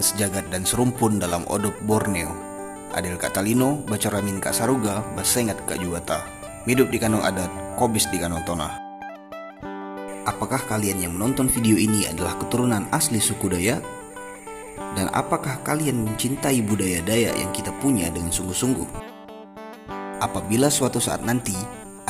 kebudayaan sejagat dan serumpun dalam odop Borneo. Adil Katalino, Bacaramin Kak Saruga, Basengat Kak Juwata. Hidup di kanong adat, kobis di kanong tonah. Apakah kalian yang menonton video ini adalah keturunan asli suku Dayak? Dan apakah kalian mencintai budaya Dayak yang kita punya dengan sungguh-sungguh? Apabila suatu saat nanti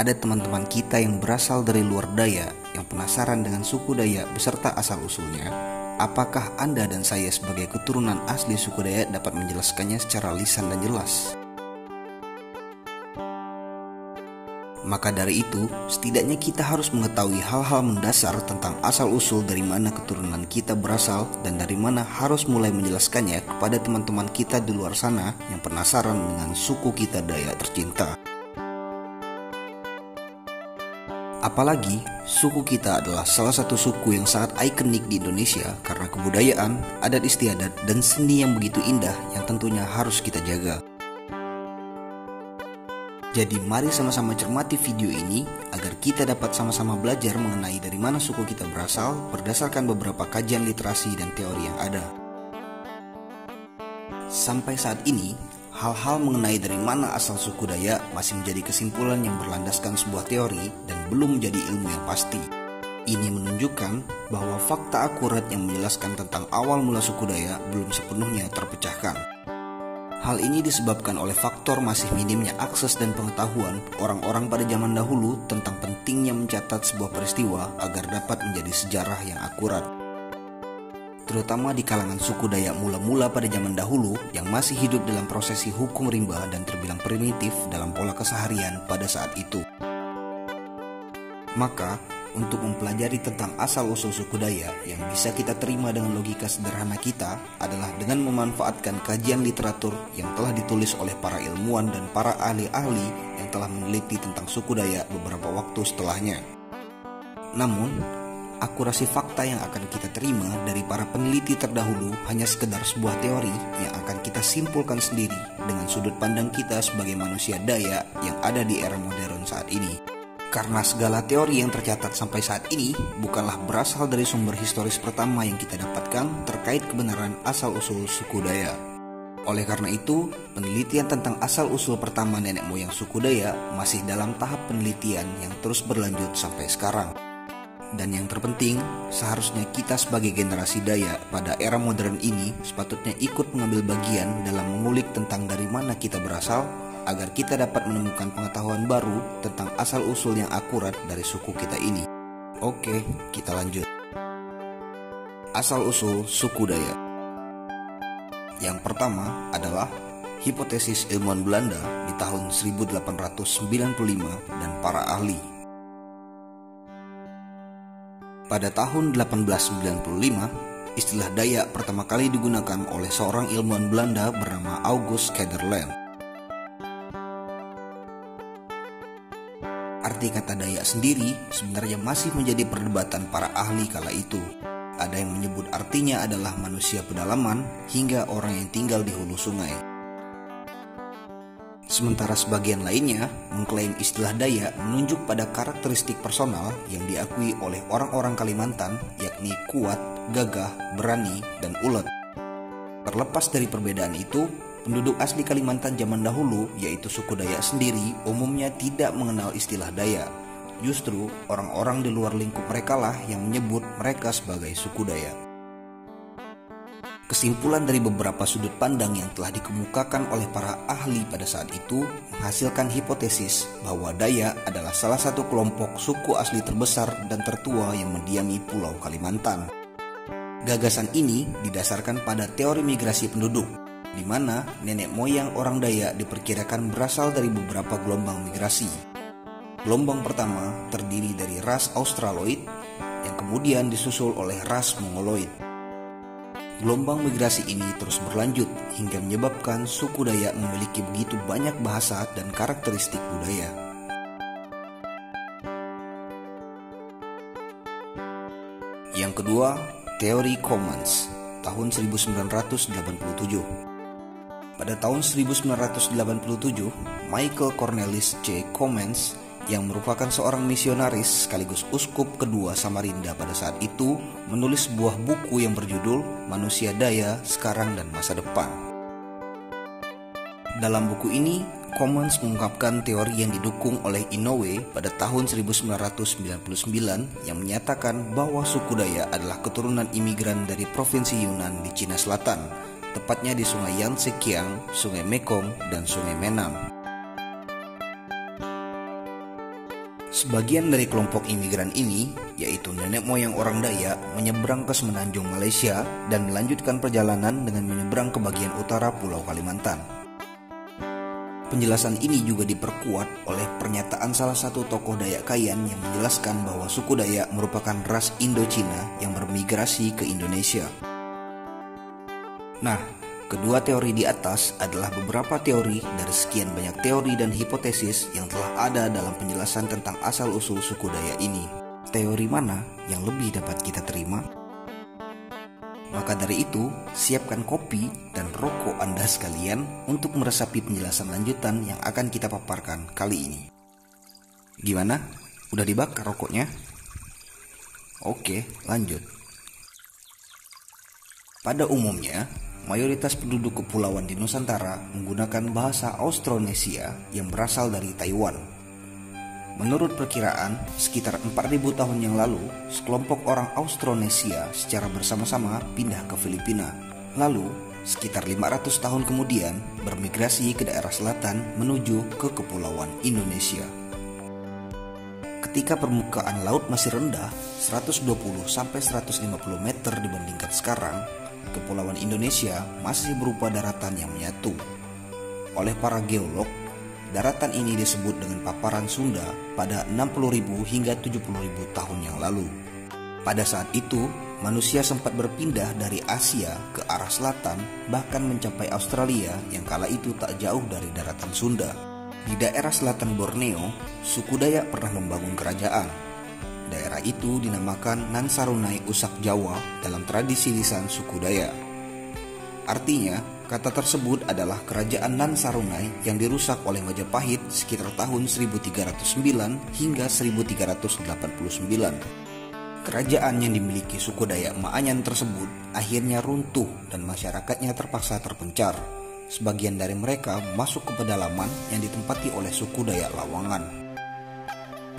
ada teman-teman kita yang berasal dari luar Dayak yang penasaran dengan suku Dayak beserta asal-usulnya, apakah Anda dan saya sebagai keturunan asli suku Dayak dapat menjelaskannya secara lisan dan jelas? Maka dari itu, setidaknya kita harus mengetahui hal-hal mendasar tentang asal-usul dari mana keturunan kita berasal dan dari mana harus mulai menjelaskannya kepada teman-teman kita di luar sana yang penasaran dengan suku kita Dayak tercinta. Apalagi, suku kita adalah salah satu suku yang sangat ikonik di Indonesia karena kebudayaan, adat istiadat, dan seni yang begitu indah yang tentunya harus kita jaga. Jadi mari sama-sama cermati video ini agar kita dapat sama-sama belajar mengenai dari mana suku kita berasal berdasarkan beberapa kajian literasi dan teori yang ada. Sampai saat ini, hal-hal mengenai dari mana asal suku Dayak masih menjadi kesimpulan yang berlandaskan sebuah teori dan belum menjadi ilmu yang pasti. Ini menunjukkan bahwa fakta akurat yang menjelaskan tentang awal mula suku Dayak belum sepenuhnya terpecahkan. Hal ini disebabkan oleh faktor masih minimnya akses dan pengetahuan orang-orang pada zaman dahulu tentang pentingnya mencatat sebuah peristiwa agar dapat menjadi sejarah yang akurat. Terutama di kalangan suku Dayak mula-mula pada zaman dahulu yang masih hidup dalam prosesi hukum rimba dan terbilang primitif dalam pola keseharian pada saat itu. Maka, untuk mempelajari tentang asal-usul suku Dayak yang bisa kita terima dengan logika sederhana kita adalah dengan memanfaatkan kajian literatur yang telah ditulis oleh para ilmuwan dan para ahli-ahli yang telah meneliti tentang suku Dayak beberapa waktu setelahnya. Namun, akurasi fakta yang akan kita terima dari para peneliti terdahulu hanya sekedar sebuah teori yang akan kita simpulkan sendiri dengan sudut pandang kita sebagai manusia Dayak yang ada di era modern saat ini. Karena segala teori yang tercatat sampai saat ini bukanlah berasal dari sumber historis pertama yang kita dapatkan terkait kebenaran asal-usul suku Dayak. Oleh karena itu, penelitian tentang asal-usul pertama nenek moyang suku Dayak masih dalam tahap penelitian yang terus berlanjut sampai sekarang. Dan yang terpenting, seharusnya kita sebagai generasi Dayak pada era modern ini sepatutnya ikut mengambil bagian dalam mengulik tentang dari mana kita berasal, agar kita dapat menemukan pengetahuan baru tentang asal-usul yang akurat dari suku kita ini. Oke, kita lanjut. Asal-usul suku Dayak. Yang pertama adalah hipotesis ilmuwan Belanda di tahun 1895 dan para ahli. Pada tahun 1895, istilah Dayak pertama kali digunakan oleh seorang ilmuwan Belanda bernama August Kederland. Arti kata Dayak sendiri sebenarnya masih menjadi perdebatan para ahli kala itu. Ada yang menyebut artinya adalah manusia pedalaman hingga orang yang tinggal di hulu sungai. Sementara sebagian lainnya mengklaim istilah Dayak menunjuk pada karakteristik personal yang diakui oleh orang-orang Kalimantan, yakni kuat, gagah, berani, dan ulet. Terlepas dari perbedaan itu, penduduk asli Kalimantan zaman dahulu, yaitu suku Dayak sendiri, umumnya tidak mengenal istilah Dayak. Justru orang-orang di luar lingkup mereka lah yang menyebut mereka sebagai suku Dayak. Kesimpulan dari beberapa sudut pandang yang telah dikemukakan oleh para ahli pada saat itu menghasilkan hipotesis bahwa Dayak adalah salah satu kelompok suku asli terbesar dan tertua yang mendiami Pulau Kalimantan. Gagasan ini didasarkan pada teori migrasi penduduk, di mana nenek moyang orang Dayak diperkirakan berasal dari beberapa gelombang migrasi. Gelombang pertama terdiri dari ras Australoid yang kemudian disusul oleh ras Mongoloid. Gelombang migrasi ini terus berlanjut hingga menyebabkan suku Dayak memiliki begitu banyak bahasa dan karakteristik budaya. Yang kedua, teori Commons tahun 1987. Pada tahun 1987, Michael Cornelis C. Commons yang merupakan seorang misionaris sekaligus uskup kedua Samarinda pada saat itu, menulis sebuah buku yang berjudul Manusia Daya, Sekarang dan Masa Depan. Dalam buku ini, Commons mengungkapkan teori yang didukung oleh Inoue pada tahun 1999 yang menyatakan bahwa suku Dayak adalah keturunan imigran dari provinsi Yunnan di Cina Selatan, tepatnya di Sungai Yangtze Kiang, Sungai Mekong, dan Sungai Menam. Sebagian dari kelompok imigran ini, yaitu nenek moyang orang Dayak, menyeberang ke semenanjung Malaysia dan melanjutkan perjalanan dengan menyeberang ke bagian utara Pulau Kalimantan. Penjelasan ini juga diperkuat oleh pernyataan salah satu tokoh Dayak Kayan yang menjelaskan bahwa suku Dayak merupakan ras Indochina yang bermigrasi ke Indonesia. Nah, kedua teori di atas adalah beberapa teori dari sekian banyak teori dan hipotesis yang telah ada dalam penjelasan tentang asal-usul suku Dayak ini. Teori mana yang lebih dapat kita terima? Maka dari itu, siapkan kopi dan rokok Anda sekalian untuk meresapi penjelasan lanjutan yang akan kita paparkan kali ini. Gimana? Udah dibakar rokoknya? Oke, lanjut. Pada umumnya, mayoritas penduduk kepulauan di Nusantara menggunakan bahasa Austronesia yang berasal dari Taiwan. Menurut perkiraan, sekitar 4.000 tahun yang lalu, sekelompok orang Austronesia secara bersama-sama pindah ke Filipina. Lalu, sekitar 500 tahun kemudian, bermigrasi ke daerah selatan menuju ke kepulauan Indonesia. Ketika permukaan laut masih rendah, 120-150 meter dibandingkan sekarang, kepulauan Indonesia masih berupa daratan yang menyatu. Oleh para geolog, daratan ini disebut dengan paparan Sunda pada 60.000 hingga 70.000 tahun yang lalu. Pada saat itu, manusia sempat berpindah dari Asia ke arah selatan, bahkan mencapai Australia yang kala itu tak jauh dari daratan Sunda. Di daerah selatan Borneo, suku Dayak pernah membangun kerajaan. Daerah itu dinamakan Nansarunai Usak Jawa dalam tradisi lisan suku Dayak. Artinya, kata tersebut adalah kerajaan Nansarunai yang dirusak oleh Majapahit sekitar tahun 1309 hingga 1389. Kerajaan yang dimiliki suku Dayak Maanyan tersebut akhirnya runtuh dan masyarakatnya terpaksa terpencar. Sebagian dari mereka masuk ke pedalaman yang ditempati oleh suku Dayak Lawangan.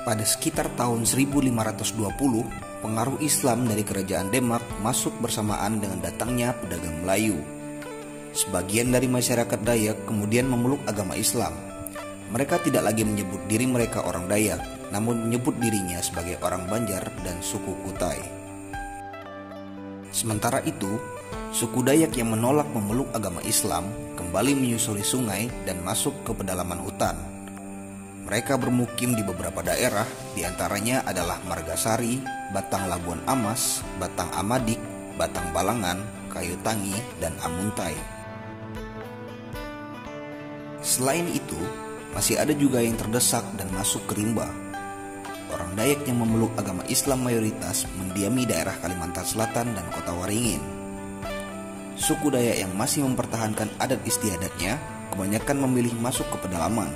Pada sekitar tahun 1520, pengaruh Islam dari kerajaan Demak masuk bersamaan dengan datangnya pedagang Melayu. Sebagian dari masyarakat Dayak kemudian memeluk agama Islam. Mereka tidak lagi menyebut diri mereka orang Dayak, namun menyebut dirinya sebagai orang Banjar dan suku Kutai. Sementara itu, suku Dayak yang menolak memeluk agama Islam kembali menyusuri sungai dan masuk ke pedalaman hutan. Mereka bermukim di beberapa daerah, diantaranya adalah Margasari, Batang Labuan Amas, Batang Amadik, Batang Balangan, Kayu Tangi, dan Amuntai. Selain itu, masih ada juga yang terdesak dan masuk ke rimba. Orang Dayak yang memeluk agama Islam mayoritas mendiami daerah Kalimantan Selatan dan Kota Waringin. Suku Dayak yang masih mempertahankan adat istiadatnya kebanyakan memilih masuk ke pedalaman.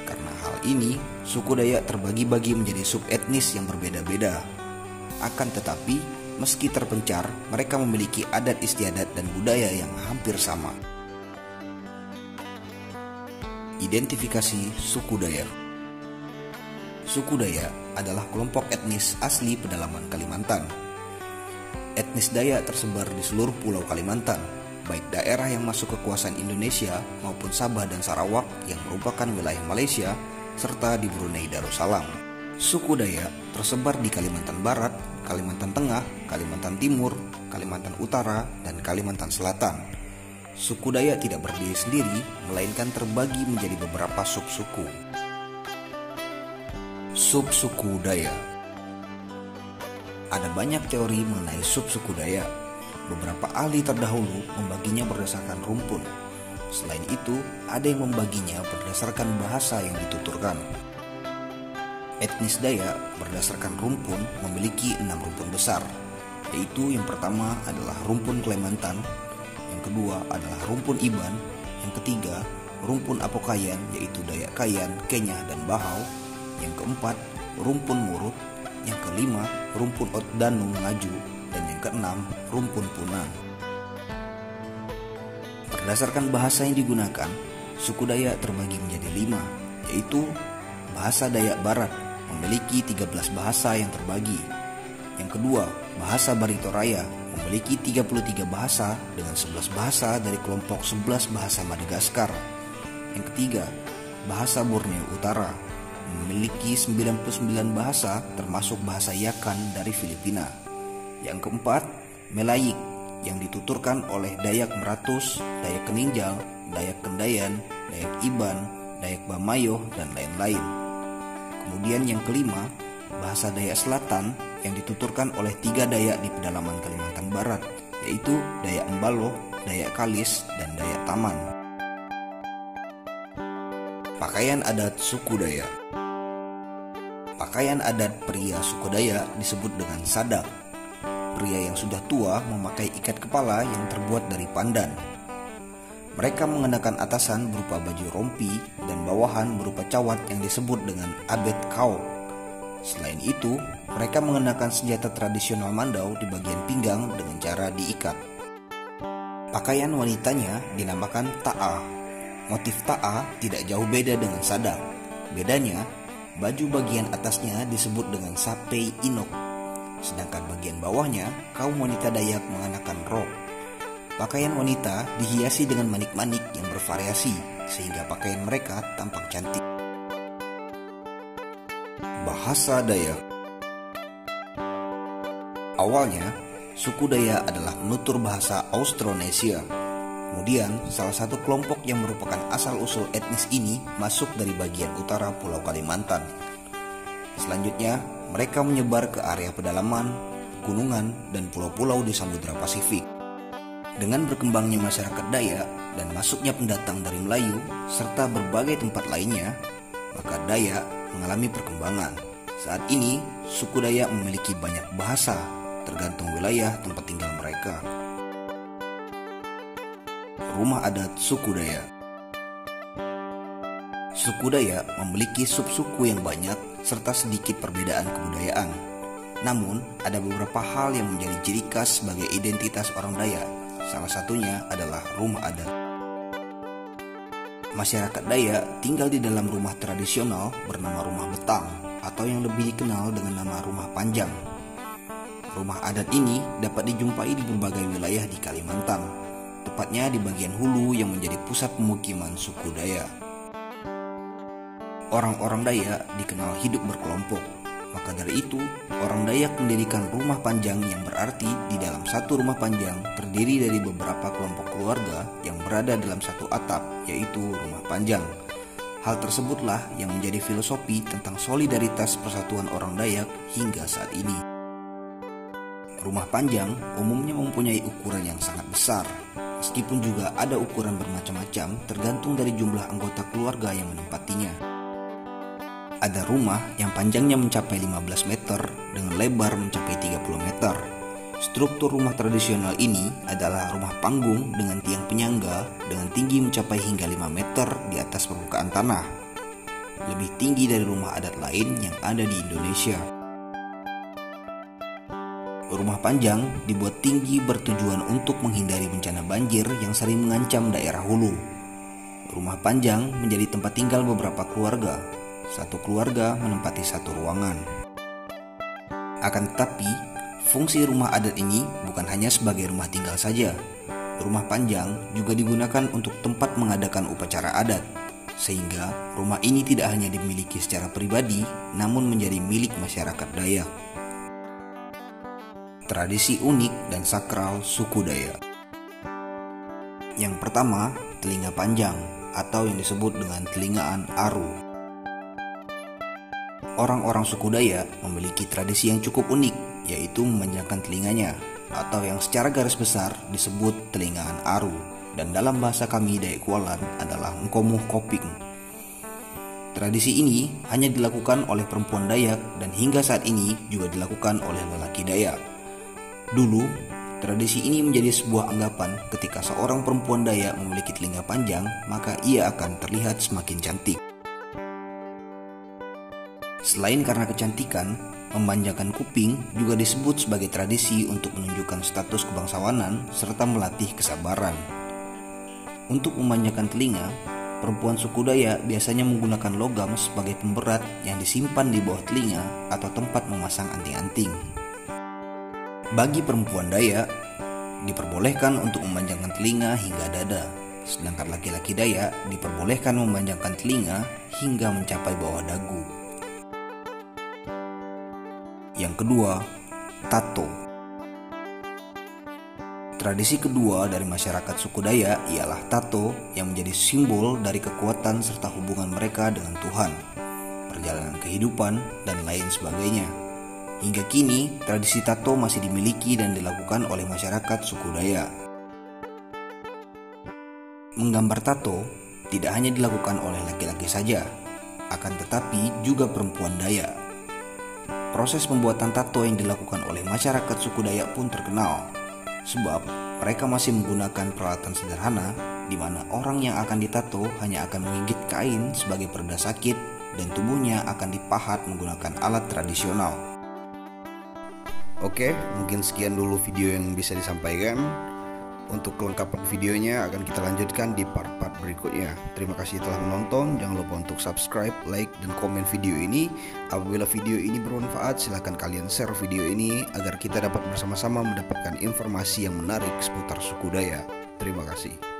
Karena hal ini, suku Dayak terbagi-bagi menjadi subetnis yang berbeda-beda. Akan tetapi, meski terpencar, mereka memiliki adat istiadat dan budaya yang hampir sama. Identifikasi suku Dayak. Suku Dayak adalah kelompok etnis asli pedalaman Kalimantan. Etnis Dayak tersebar di seluruh pulau Kalimantan, baik daerah yang masuk kekuasaan Indonesia maupun Sabah dan Sarawak yang merupakan wilayah Malaysia, serta di Brunei Darussalam. Suku Dayak tersebar di Kalimantan Barat, Kalimantan Tengah, Kalimantan Timur, Kalimantan Utara, dan Kalimantan Selatan. Suku Dayak tidak berdiri sendiri, melainkan terbagi menjadi beberapa subsuku. Subsuku Dayak. Ada banyak teori mengenai subsuku Dayak. Beberapa ahli terdahulu membaginya berdasarkan rumpun. Selain itu, ada yang membaginya berdasarkan bahasa yang dituturkan. Etnis Dayak berdasarkan rumpun memiliki 6 rumpun besar, yaitu yang pertama adalah rumpun Klemantan, yang kedua adalah rumpun Iban, yang ketiga rumpun Apokayan yaitu Dayak Kayan, Kenyah, dan Bahau, yang keempat rumpun murut, yang kelima rumpun Otdanu ngaju, dan yang keenam rumpun punang. Berdasarkan bahasa yang digunakan, suku Dayak terbagi menjadi 5, yaitu bahasa Dayak Barat memiliki 13 bahasa yang terbagi. Yang kedua, bahasa Barito Raya memiliki 33 bahasa dengan 11 bahasa dari kelompok 11 bahasa Madagaskar. Yang ketiga, bahasa Borneo Utara memiliki 99 bahasa termasuk bahasa Yakan dari Filipina. Yang keempat, Melayik yang dituturkan oleh Dayak Meratus, Dayak Keninjal, Dayak Kendayan, Dayak Iban, Dayak Bamayo, dan lain-lain. Kemudian yang kelima, bahasa Dayak Selatan yang dituturkan oleh 3 Dayak di pedalaman Kalimantan Barat, yaitu Dayak Embalo, Dayak Kalis, dan Dayak Taman. Pakaian adat suku Dayak. Pakaian adat pria suku Dayak disebut dengan sadak. Pria yang sudah tua memakai ikat kepala yang terbuat dari pandan. Mereka mengenakan atasan berupa baju rompi dan bawahan berupa cawat yang disebut dengan abet kau. Selain itu, mereka mengenakan senjata tradisional Mandau di bagian pinggang dengan cara diikat. Pakaian wanitanya dinamakan ta'a. Motif ta'a tidak jauh beda dengan sadak. Bedanya, baju bagian atasnya disebut dengan sapei inok, sedangkan bagian bawahnya kaum wanita Dayak mengenakan rok. Pakaian wanita dihiasi dengan manik-manik yang bervariasi sehingga pakaian mereka tampak cantik. Bahasa Dayak. Awalnya, suku Dayak adalah penutur bahasa Austronesia. Kemudian, salah satu kelompok yang merupakan asal-usul etnis ini masuk dari bagian utara Pulau Kalimantan. Selanjutnya, mereka menyebar ke area pedalaman, gunungan, dan pulau-pulau di Samudra Pasifik. Dengan berkembangnya masyarakat Dayak dan masuknya pendatang dari Melayu serta berbagai tempat lainnya, maka Dayak mengalami perkembangan. Saat ini, suku Dayak memiliki banyak bahasa, tergantung wilayah tempat tinggal mereka. Rumah adat suku Dayak. Suku Dayak memiliki sub-suku yang banyak serta sedikit perbedaan kebudayaan. Namun, ada beberapa hal yang menjadi ciri khas sebagai identitas orang Dayak. Salah satunya adalah rumah adat. Masyarakat Dayak tinggal di dalam rumah tradisional bernama rumah betang atau yang lebih dikenal dengan nama rumah panjang. Rumah adat ini dapat dijumpai di berbagai wilayah di Kalimantan, tepatnya di bagian hulu yang menjadi pusat pemukiman suku Dayak. Orang-orang Dayak dikenal hidup berkelompok, maka dari itu orang Dayak mendirikan rumah panjang yang berarti di dalam satu rumah panjang terdiri dari beberapa kelompok keluarga yang berada dalam satu atap, yaitu rumah panjang. Hal tersebutlah yang menjadi filosofi tentang solidaritas persatuan orang Dayak hingga saat ini. Rumah panjang umumnya mempunyai ukuran yang sangat besar, meskipun juga ada ukuran bermacam-macam tergantung dari jumlah anggota keluarga yang menempatinya. Ada rumah yang panjangnya mencapai 15 meter dengan lebar mencapai 30 meter. Struktur rumah tradisional ini adalah rumah panggung dengan tiang penyangga dengan tinggi mencapai hingga 5 meter di atas permukaan tanah. Lebih tinggi dari rumah adat lain yang ada di Indonesia. Rumah panjang dibuat tinggi bertujuan untuk menghindari bencana banjir yang sering mengancam daerah hulu. Rumah panjang menjadi tempat tinggal beberapa keluarga. Satu keluarga menempati satu ruangan. Akan tetapi, fungsi rumah adat ini bukan hanya sebagai rumah tinggal saja. Rumah panjang juga digunakan untuk tempat mengadakan upacara adat, sehingga rumah ini tidak hanya dimiliki secara pribadi, namun menjadi milik masyarakat Dayak. Tradisi unik dan sakral suku Dayak. Yang pertama, telinga panjang atau yang disebut dengan telingaan aru. Orang-orang suku Dayak memiliki tradisi yang cukup unik, yaitu memanjangkan telinganya, atau yang secara garis besar disebut telingaan aru, dan dalam bahasa kami Dayak Kualan adalah ngkomuh koping. Tradisi ini hanya dilakukan oleh perempuan Dayak dan hingga saat ini juga dilakukan oleh lelaki Dayak. Dulu, tradisi ini menjadi sebuah anggapan ketika seorang perempuan Dayak memiliki telinga panjang, maka ia akan terlihat semakin cantik. Selain karena kecantikan, memanjangkan kuping juga disebut sebagai tradisi untuk menunjukkan status kebangsawanan serta melatih kesabaran. Untuk memanjangkan telinga, perempuan suku Dayak biasanya menggunakan logam sebagai pemberat yang disimpan di bawah telinga atau tempat memasang anting-anting. Bagi perempuan Dayak, diperbolehkan untuk memanjangkan telinga hingga dada, sedangkan laki-laki Dayak diperbolehkan memanjangkan telinga hingga mencapai bawah dagu. Yang kedua, tato. Tradisi kedua dari masyarakat suku Dayak ialah tato yang menjadi simbol dari kekuatan serta hubungan mereka dengan Tuhan, perjalanan kehidupan, dan lain sebagainya. Hingga kini, tradisi tato masih dimiliki dan dilakukan oleh masyarakat suku Dayak. Menggambar tato tidak hanya dilakukan oleh laki-laki saja, akan tetapi juga perempuan Dayak. Proses pembuatan tato yang dilakukan oleh masyarakat suku Dayak pun terkenal, sebab mereka masih menggunakan peralatan sederhana di mana orang yang akan ditato hanya akan menggigit kain sebagai pereda sakit dan tubuhnya akan dipahat menggunakan alat tradisional. Oke, mungkin sekian dulu video yang bisa disampaikan. Untuk kelengkapan videonya akan kita lanjutkan di part-part berikutnya. Terima kasih telah menonton. Jangan lupa untuk subscribe, like, dan komen video ini. Apabila video ini bermanfaat, silahkan kalian share video ini agar kita dapat bersama-sama mendapatkan informasi yang menarik seputar suku Dayak. Terima kasih.